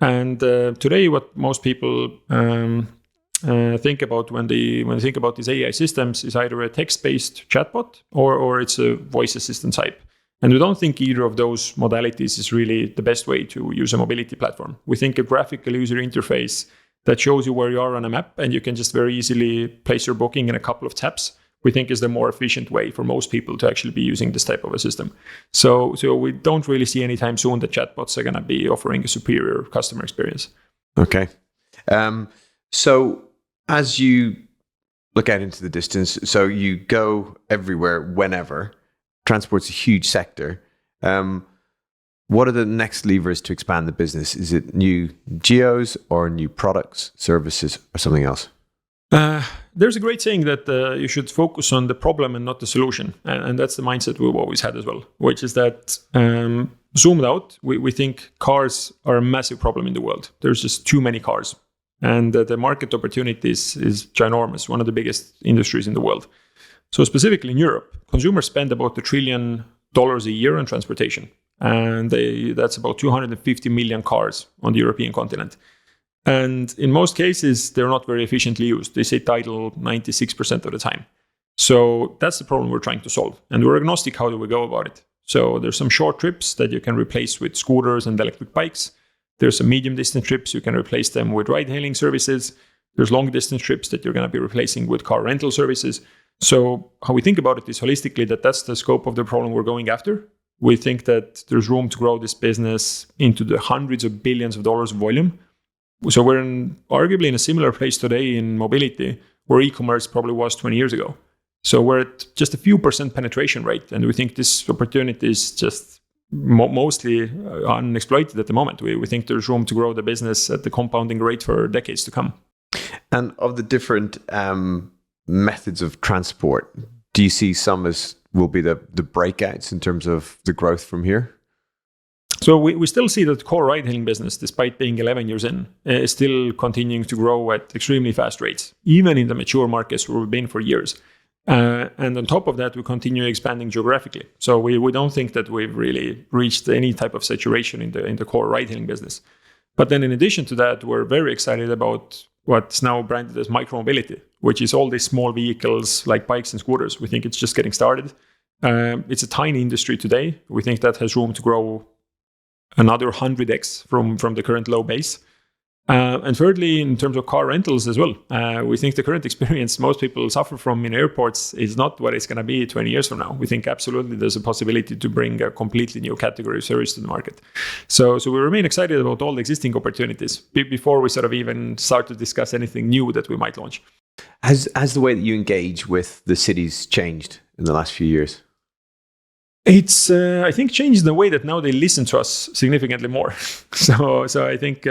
And today, what most people think about when they think about these AI systems is either a text-based chatbot or it's a voice assistant type. And we don't think either of those modalities is really the best way to use a mobility platform. We think a graphical user interface that shows you where you are on a map and you can just very easily place your booking in a couple of taps, we think is the more efficient way for most people to actually be using this type of a system. So we don't really see anytime soon that chatbots are going to be offering a superior customer experience. Okay. So as you look out into the distance, so you go everywhere, whenever. Transport's a huge sector. What are the next levers to expand the business? Is it new geos or new products, services, or something else? There's a great saying that you should focus on the problem and not the solution. And that's the mindset we've always had as well, which is that zoomed out, we think cars are a massive problem in the world. There's just too many cars. And the market opportunity is ginormous, one of the biggest industries in the world. So specifically in Europe, consumers spend about $1 trillion a year on transportation. And that's about 250 million cars on the European continent. And in most cases, they're not very efficiently used. They sit idle 96% of the time. So that's the problem we're trying to solve. And we're agnostic how do we go about it. So there's some short trips that you can replace with scooters and electric bikes. There's some medium distance trips, you can replace them with ride-hailing services. There's long distance trips that you're going to be replacing with car rental services. So how we think about it is holistically that's the scope of the problem we're going after. We think that there's room to grow this business into the hundreds of billions of dollars of volume. So we're arguably in a similar place today in mobility where e-commerce probably was 20 years ago. So we're at just a few % penetration rate. And we think this opportunity is just mostly unexploited at the moment. We think there's room to grow the business at the compounding rate for decades to come. And of the different methods of transport, do you see some as will be the breakouts in terms of the growth from here? So we still see that the core ride-hailing business, despite being 11 years in, is still continuing to grow at extremely fast rates, even in the mature markets where we've been for years. And on top of that, we continue expanding geographically. So we don't think that we've really reached any type of saturation in the core ride-hailing business. But then in addition to that, we're very excited about what's now branded as micromobility, which is all these small vehicles like bikes and scooters. We think it's just getting started. It's a tiny industry today. We think that has room to grow another 100x from the current low base. And thirdly, in terms of car rentals as well, we think the current experience most people suffer from in airports is not what it's going to be 20 years from now. We think absolutely there's a possibility to bring a completely new category of service to the market. So we remain excited about all the existing opportunities before we sort of even start to discuss anything new that we might launch. Has the way that you engage with the cities changed in the last few years? It's, I think, changed the way that now they listen to us significantly more. So I think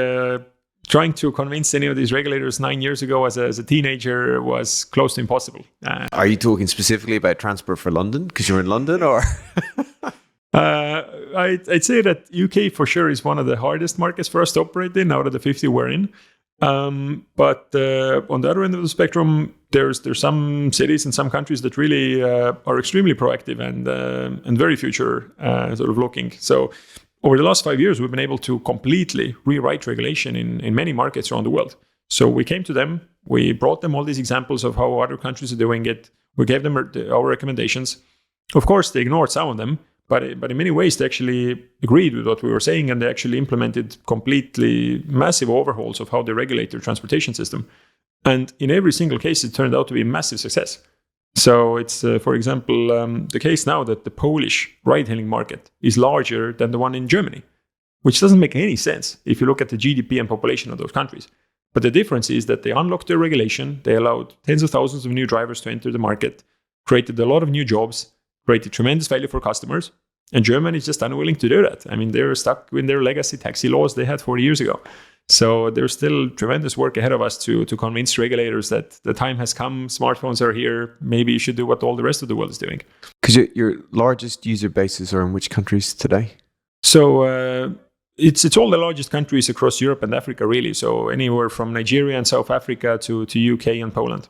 trying to convince any of these regulators 9 years ago as a teenager was close to impossible. Are you talking specifically about transport for London because you're in London, or? I'd say that UK for sure is one of the hardest markets for us to operate in out of the 50 we're in. But on the other end of the spectrum, there's some cities and some countries that really are extremely proactive and very future sort of looking. So over the last 5 years, we've been able to completely rewrite regulation in many markets around the world. So we came to them, we brought them all these examples of how other countries are doing it. We gave them our recommendations. Of course, they ignored some of them, but in many ways, they actually agreed with what we were saying, and they actually implemented completely massive overhauls of how they regulate their transportation system. And in every single case, it turned out to be a massive success. So it's, for example, the case now that the Polish ride-hailing market is larger than the one in Germany, which doesn't make any sense if you look at the GDP and population of those countries. But the difference is that they unlocked their regulation, they allowed tens of thousands of new drivers to enter the market, created a lot of new jobs, created tremendous value for customers, and Germany is just unwilling to do that. I mean, they're stuck in their legacy taxi laws they had 40 years ago. So there's still tremendous work ahead of us to convince regulators that the time has come, smartphones are here, maybe you should do what all the rest of the world is doing. Because your largest user bases are in which countries today? So it's all the largest countries across Europe and Africa, really. So anywhere from Nigeria and South Africa to UK and Poland.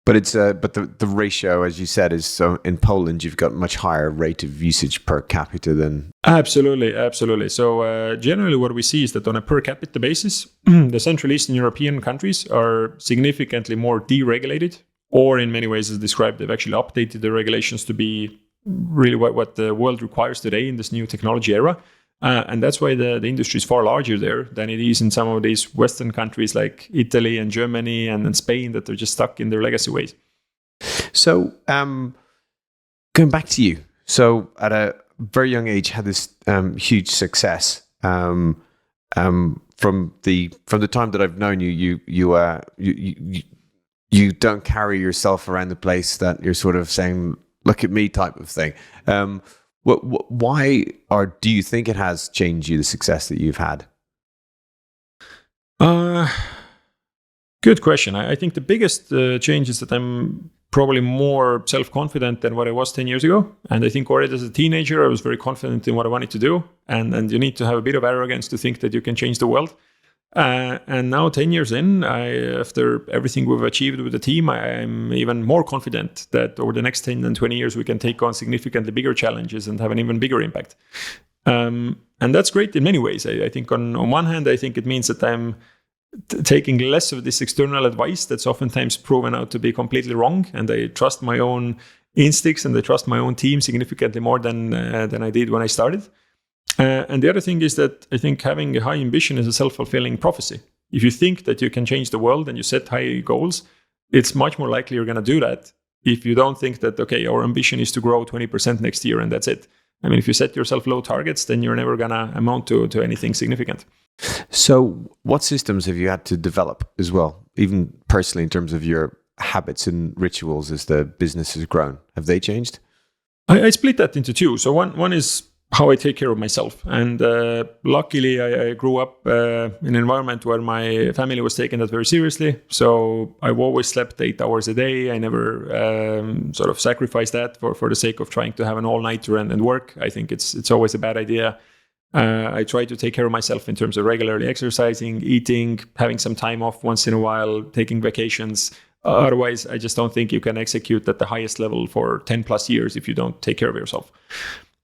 But it's but the ratio, as you said, is so in Poland you've got much higher rate of usage per capita than. Absolutely. So generally, what we see is that on a per capita basis, the Central Eastern European countries are significantly more deregulated, or in many ways, as described, they've actually updated the regulations to be really what the world requires today in this new technology era. And that's why the industry is far larger there than it is in some of these Western countries like Italy and Germany and Spain that are just stuck in their legacy ways. So going back to you. So at a very young age, had this huge success. From the time that I've known you, you don't carry yourself around the place that you're sort of saying, "Look at me," type of thing. Why, or do you think it has changed you, the success that you've had? Good question. I think the biggest change is that I'm probably more self-confident than what I was 10 years ago. And I think already as a teenager, I was very confident in what I wanted to do. And you need to have a bit of arrogance to think that you can change the world. And now 10 years in, after everything we've achieved with the team, I'm even more confident that over the next 10 and 20 years, we can take on significantly bigger challenges and have an even bigger impact. And that's great in many ways. I think on one hand, I think it means that I'm taking less of this external advice that's oftentimes proven out to be completely wrong. And I trust my own instincts and I trust my own team significantly more than I did when I started. And the other thing is that I think having a high ambition is a self-fulfilling prophecy. If you think that you can change the world and you set high goals, it's much more likely you're going to do that. If you don't think that, okay, our ambition is to grow 20% next year and that's it. I mean, if you set yourself low targets, then you're never going to amount to anything significant. So what systems have you had to develop as well, even personally in terms of your habits and rituals as the business has grown? Have they changed? I split that into two. So one is how I take care of myself. And luckily, I grew up in an environment where my family was taking that very seriously. So I've always slept 8 hours a day. I never sort of sacrificed that for the sake of trying to have an all-nighter and work. I think it's always a bad idea. I try to take care of myself in terms of regularly exercising, eating, having some time off once in a while, taking vacations. Otherwise, I just don't think you can execute at the highest level for 10 plus years if you don't take care of yourself.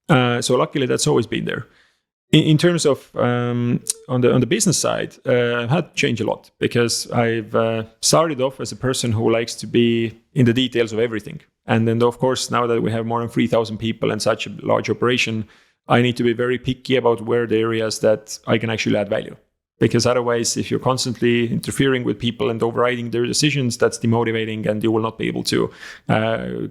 So luckily, that's always been there. In terms of on the business side, I've had to change a lot because I've started off as a person who likes to be in the details of everything. And then, of course, now that we have more than 3,000 people and such a large operation, I need to be very picky about where the areas that I can actually add value. Because otherwise, if you're constantly interfering with people and overriding their decisions, that's demotivating and you will not be able to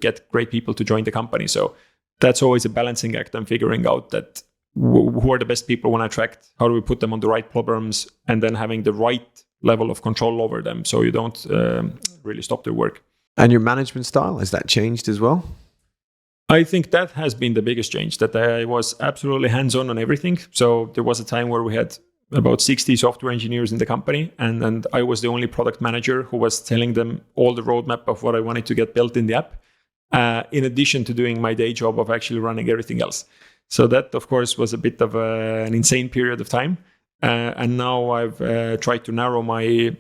get great people to join the company. So that's always a balancing act. I'm figuring out that who are the best people we want to attract, how do we put them on the right problems, and then having the right level of control over them so you don't really stop their work. And your management style, has that changed as well? I think that has been the biggest change, that I was absolutely hands-on on everything. So there was a time where we had about 60 software engineers in the company, and I was the only product manager who was telling them all the roadmap of what I wanted to get built in the app, in addition to doing my day job of actually running everything else. So that, of course, was a bit of an insane period of time. And now I've tried to narrow my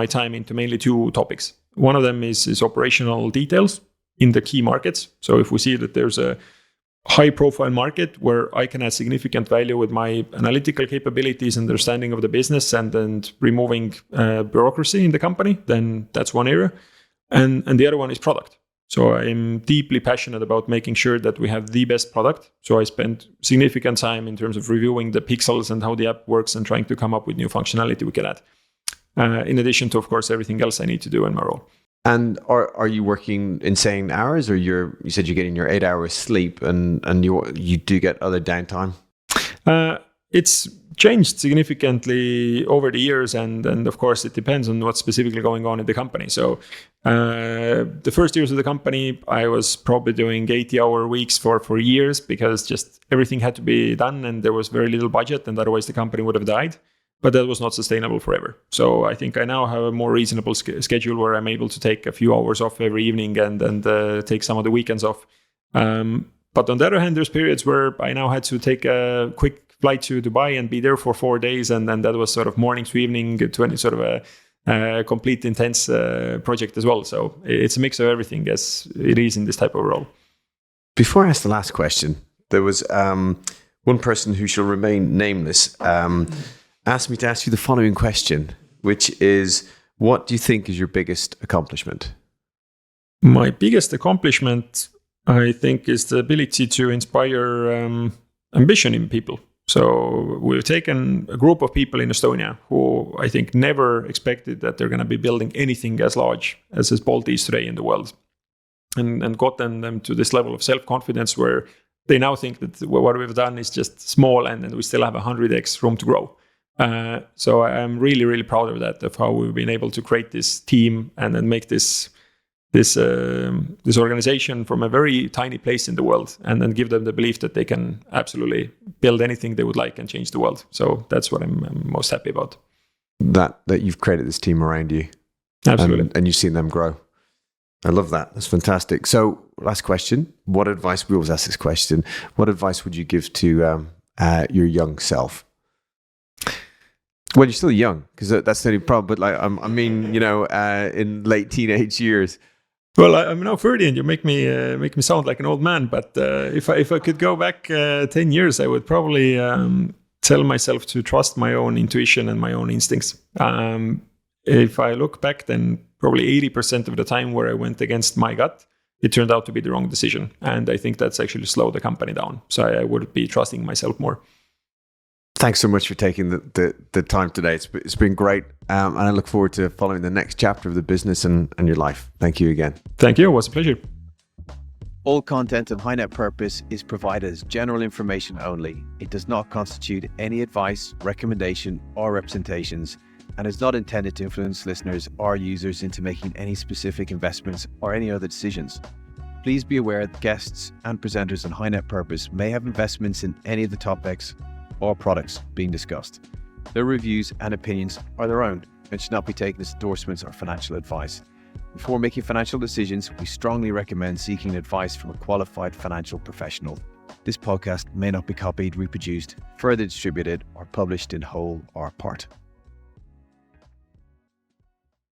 time into mainly two topics. One of them is operational details in the key markets. So if we see that there's a high-profile market where I can add significant value with my analytical capabilities, understanding of the business, and removing bureaucracy in the company, then that's one area. And the other one is product. So I'm deeply passionate about making sure that we have the best product. So I spend significant time in terms of reviewing the pixels and how the app works and trying to come up with new functionality we can add. In addition to, of course, everything else I need to do in my role. And are you working insane hours, or you said you're getting your 8 hours sleep, and you do get other downtime? It's changed significantly over the years, and of course it depends on what's specifically going on in the company. So the first years of the company, I was probably doing 80-hour weeks for years, because just everything had to be done and there was very little budget, and otherwise the company would have died. But that was not sustainable forever. So I think I now have a more reasonable schedule where I'm able to take a few hours off every evening and take some of the weekends off. But on the other hand, there's periods where I now had to take a quick flight to Dubai and be there for 4 days. And then that was sort of morning to evening, sort of a complete intense project as well. So it's a mix of everything, as it is in this type of role. Before I ask the last question, there was one person who shall remain nameless asked me to ask you the following question, which is, what do you think is your biggest accomplishment? My biggest accomplishment, I think, is the ability to inspire ambition in people. So we've taken a group of people in Estonia who I think never expected that they're going to be building anything as large as Bolt is today in the world, and gotten them to this level of self-confidence where they now think that what we've done is just small and we still have 100x room to grow. So I'm really, really proud of that, of how we've been able to create this team and then make this organization from a very tiny place in the world, and then give them the belief that they can absolutely build anything they would like and change the world. So that's what I'm most happy about. That you've created this team around you. Absolutely. And you've seen them grow. I love that. That's fantastic. So last question, we always ask this question, what advice would you give to your young self? Well, you're still young, because that's the only problem. But I mean, in late teenage years. Well, I'm now 30, and you make me sound like an old man. But if I could go back 10 years, I would probably tell myself to trust my own intuition and my own instincts. If I look back, then probably 80% of the time where I went against my gut, it turned out to be the wrong decision, and I think that's actually slowed the company down. So I would be trusting myself more. Thanks so much for taking the time today. It's been great. And I look forward to following the next chapter of the business and your life. Thank you again. Thank you. It was a pleasure. All content on High Net Purpose is provided as general information only. It does not constitute any advice, recommendation, or representations, and is not intended to influence listeners or users into making any specific investments or any other decisions. Please be aware that guests and presenters on High Net Purpose may have investments in any of the topics or products being discussed. Their reviews and opinions are their own and should not be taken as endorsements or financial advice. Before making financial decisions, we strongly recommend seeking advice from a qualified financial professional. This podcast may not be copied, reproduced, further distributed, or published in whole or part.